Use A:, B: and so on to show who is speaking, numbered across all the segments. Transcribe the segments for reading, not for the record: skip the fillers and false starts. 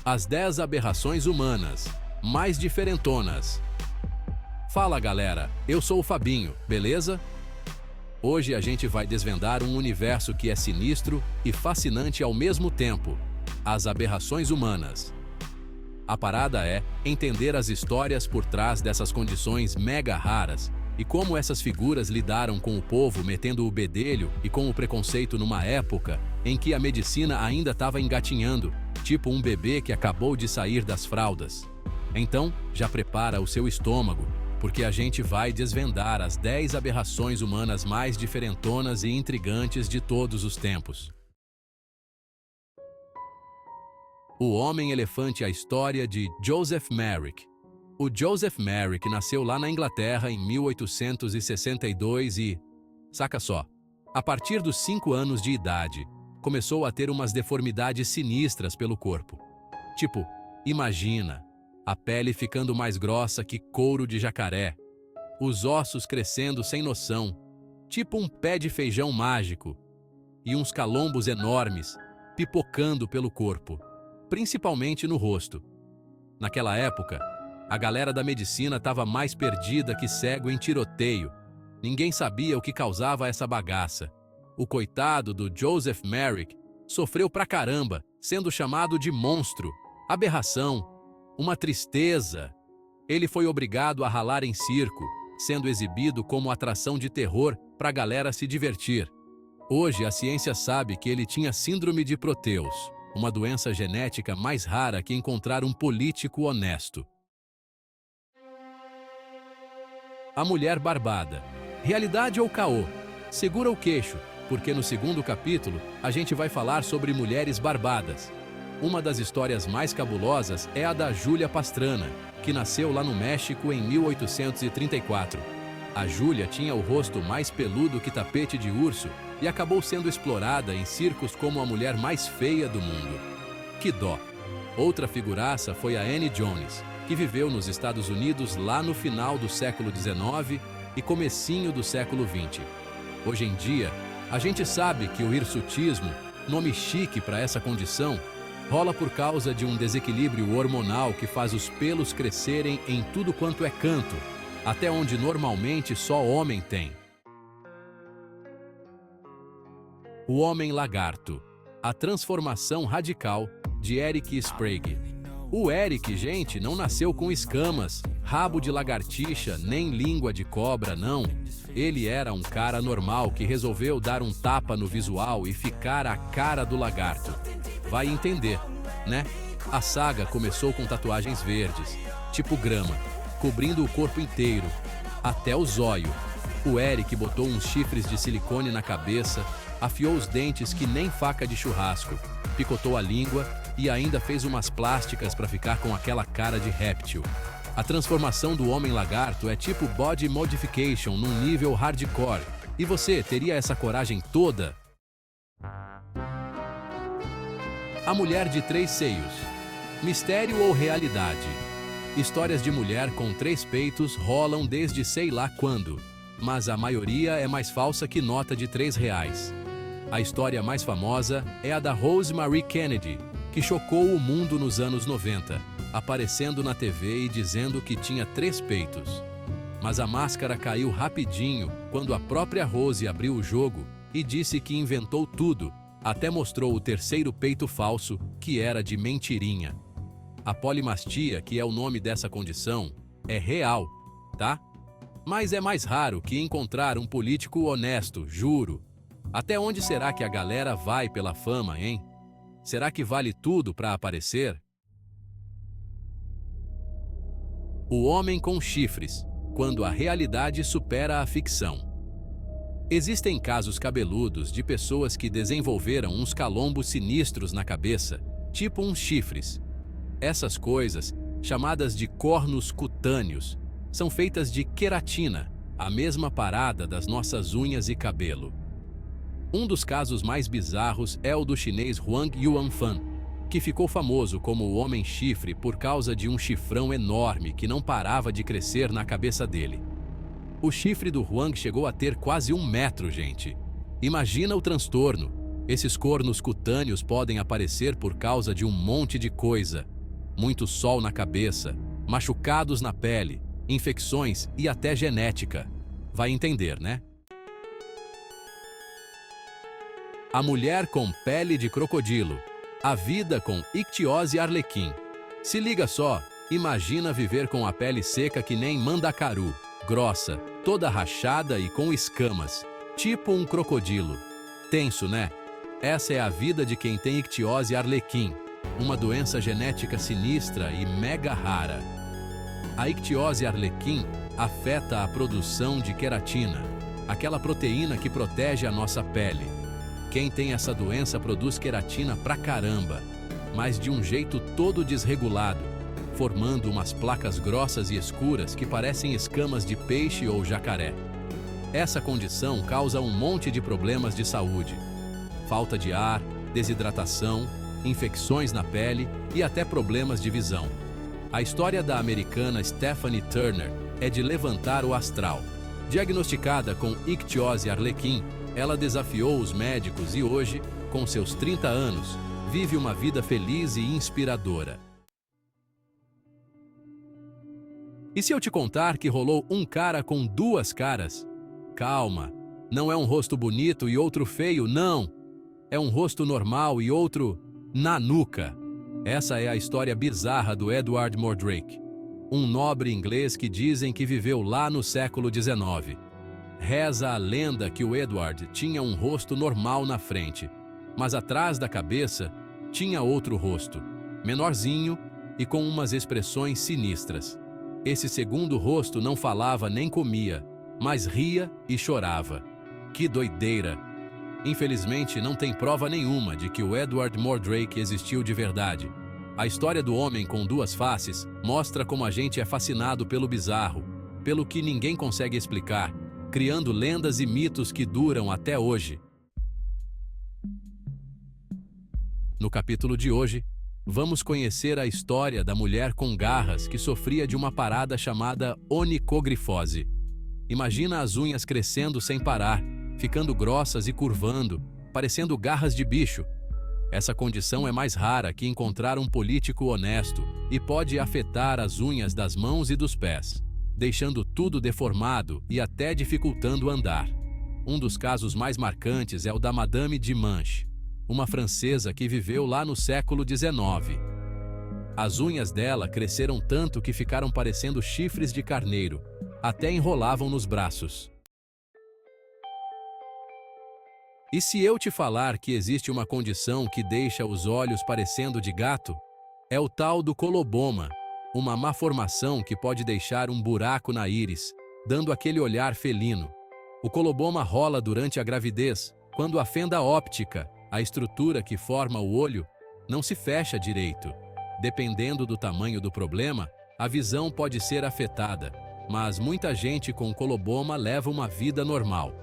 A: As 10 aberrações humanas mais diferentonas. Fala galera, eu sou o Fabinho, beleza? Hoje a gente vai desvendar um universo que é sinistro e fascinante ao mesmo tempo: as aberrações humanas. A parada é entender as histórias por trás dessas condições mega raras e como essas figuras lidaram com o povo metendo o bedelho e com o preconceito numa época em que a medicina ainda estava engatinhando, tipo um bebê que acabou de sair das fraldas. Então, já prepara o seu estômago, porque a gente vai desvendar as 10 aberrações humanas mais diferentonas e intrigantes de todos os tempos. O Homem-Elefante, a história de Joseph Merrick. O Joseph Merrick nasceu lá na Inglaterra em 1862 e, saca só, a partir dos 5 anos de idade, começou a ter umas deformidades sinistras pelo corpo. Tipo, imagina, a pele ficando mais grossa que couro de jacaré, os ossos crescendo sem noção, tipo um pé de feijão mágico, e uns calombos enormes pipocando pelo corpo, principalmente no rosto. Naquela época, a galera da medicina estava mais perdida que cego em tiroteio. Ninguém sabia o que causava essa bagaça. O coitado do Joseph Merrick sofreu pra caramba, sendo chamado de monstro, aberração, uma tristeza. Ele foi obrigado a ralar em circo, sendo exibido como atração de terror pra galera se divertir. Hoje a ciência sabe que ele tinha síndrome de Proteus, uma doença genética mais rara que encontrar um político honesto. A Mulher Barbada. Realidade ou caô? Segura o queixo, porque no segundo capítulo a gente vai falar sobre mulheres barbadas. Uma das histórias mais cabulosas é a da Júlia Pastrana, que nasceu lá no México em 1834. A Júlia tinha o rosto mais peludo que tapete de urso e acabou sendo explorada em circos como a mulher mais feia do mundo. Que dó! Outra figuraça foi a Annie Jones, que viveu nos Estados Unidos lá no final do século XIX e comecinho do século XX. Hoje em dia, a gente sabe que o hirsutismo, nome chique para essa condição, rola por causa de um desequilíbrio hormonal que faz os pelos crescerem em tudo quanto é canto, até onde normalmente só homem tem. O Homem Lagarto. A transformação radical de Eric Sprague. O Eric, gente, não nasceu com escamas, rabo de lagartixa, nem língua de cobra, não. Ele era um cara normal que resolveu dar um tapa no visual e ficar a cara do lagarto. Vai entender, né? A saga começou com tatuagens verdes, tipo grama, cobrindo o corpo inteiro, até o zóio. O Eric botou uns chifres de silicone na cabeça, afiou os dentes que nem faca de churrasco, picotou a língua e ainda fez umas plásticas para ficar com aquela cara de réptil. A transformação do Homem Lagarto é tipo body modification num nível hardcore. E você teria essa coragem toda? A Mulher de 3 Seios. Mistério ou realidade? Histórias de mulher com 3 peitos rolam desde sei lá quando, mas a maioria é mais falsa que nota de R$3. A história mais famosa é a da Rosemary Kennedy, que chocou o mundo nos anos 90, aparecendo na TV e dizendo que tinha 3 peitos. Mas a máscara caiu rapidinho quando a própria Rose abriu o jogo e disse que inventou tudo, até mostrou o 3º peito falso, que era de mentirinha. A polimastia, que é o nome dessa condição, é real, tá? Mas é mais raro que encontrar um político honesto, juro. Até onde será que a galera vai pela fama, hein? Será que vale tudo para aparecer? O Homem com Chifres, quando a realidade supera a ficção. Existem casos cabeludos de pessoas que desenvolveram uns calombos sinistros na cabeça, tipo uns chifres. Essas coisas, chamadas de cornos cutâneos, são feitas de queratina, a mesma parada das nossas unhas e cabelo. Um dos casos mais bizarros é o do chinês Huang Yuanfan, que ficou famoso como o Homem Chifre por causa de um chifrão enorme que não parava de crescer na cabeça dele. O chifre do Huang chegou a ter quase 1 metro, gente. Imagina o transtorno. Esses cornos cutâneos podem aparecer por causa de um monte de coisa. Muito sol na cabeça, machucados na pele, infecções e até genética. Vai entender, né? A mulher com pele de crocodilo. A vida com ictiose arlequim. Se liga só, imagina viver com a pele seca que nem mandacaru, grossa, toda rachada e com escamas, tipo um crocodilo. Tenso, né? Essa é a vida de quem tem ictiose arlequim, uma doença genética sinistra e mega rara. A ictiose arlequim afeta a produção de queratina, aquela proteína que protege a nossa pele. Quem tem essa doença produz queratina pra caramba, mas de um jeito todo desregulado, formando umas placas grossas e escuras que parecem escamas de peixe ou jacaré. Essa condição causa um monte de problemas de saúde. Falta de ar, desidratação, infecções na pele e até problemas de visão. A história da americana Stephanie Turner é de levantar o astral. Diagnosticada com ictiose arlequim, ela desafiou os médicos e hoje, com seus 30 anos, vive uma vida feliz e inspiradora. E se eu te contar que rolou um cara com duas caras? Calma, não é um rosto bonito e outro feio, não! É um rosto normal e outro na nuca. Essa é a história bizarra do Edward Mordrake, um nobre inglês que dizem que viveu lá no século XIX. Reza a lenda que o Edward tinha um rosto normal na frente, mas atrás da cabeça tinha outro rosto, menorzinho e com umas expressões sinistras. Esse segundo rosto não falava nem comia, mas ria e chorava. Que doideira! Infelizmente, não tem prova nenhuma de que o Edward Mordrake existiu de verdade. A história do homem com duas faces mostra como a gente é fascinado pelo bizarro, pelo que ninguém consegue explicar, criando lendas e mitos que duram até hoje. No capítulo de hoje, vamos conhecer a história da mulher com garras que sofria de uma parada chamada onicogrifose. Imagina as unhas crescendo sem parar, ficando grossas e curvando, parecendo garras de bicho. Essa condição é mais rara que encontrar um político honesto e pode afetar as unhas das mãos e dos pés, deixando tudo deformado e até dificultando andar. Um dos casos mais marcantes é o da Madame de Manche, uma francesa que viveu lá no século XIX. As unhas dela cresceram tanto que ficaram parecendo chifres de carneiro, até enrolavam nos braços. E se eu te falar que existe uma condição que deixa os olhos parecendo de gato? É o tal do coloboma, uma má formação que pode deixar um buraco na íris, dando aquele olhar felino. O coloboma rola durante a gravidez, quando a fenda óptica, a estrutura que forma o olho, não se fecha direito. Dependendo do tamanho do problema, a visão pode ser afetada, mas muita gente com coloboma leva uma vida normal.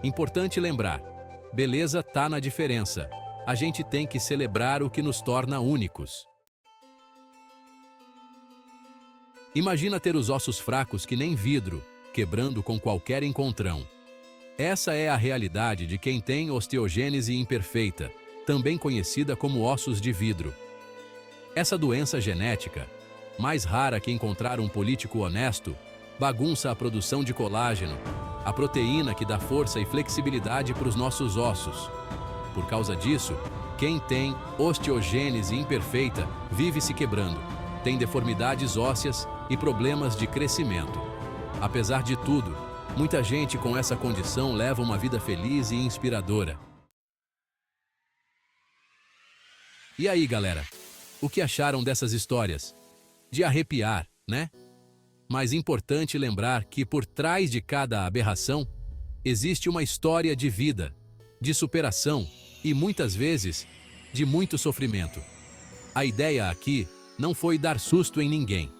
A: Importante lembrar: beleza tá na diferença. A gente tem que celebrar o que nos torna únicos. Imagina ter os ossos fracos que nem vidro, quebrando com qualquer encontrão. Essa é a realidade de quem tem osteogênese imperfeita, também conhecida como ossos de vidro. Essa doença genética, mais rara que encontrar um político honesto, bagunça a produção de colágeno, a proteína que dá força e flexibilidade para os nossos ossos. Por causa disso, quem tem osteogênese imperfeita vive se quebrando, tem deformidades ósseas e problemas de crescimento. Apesar de tudo, muita gente com essa condição leva uma vida feliz e inspiradora. E aí, galera? O que acharam dessas histórias? De arrepiar, né? Mas importante lembrar que por trás de cada aberração existe uma história de vida, de superação e muitas vezes de muito sofrimento. A ideia aqui não foi dar susto em ninguém,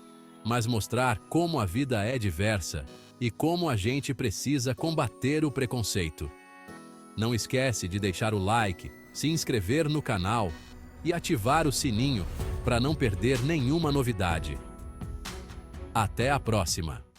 A: mas mostrar como a vida é diversa e como a gente precisa combater o preconceito. Não esquece de deixar o like, se inscrever no canal e ativar o sininho para não perder nenhuma novidade. Até a próxima!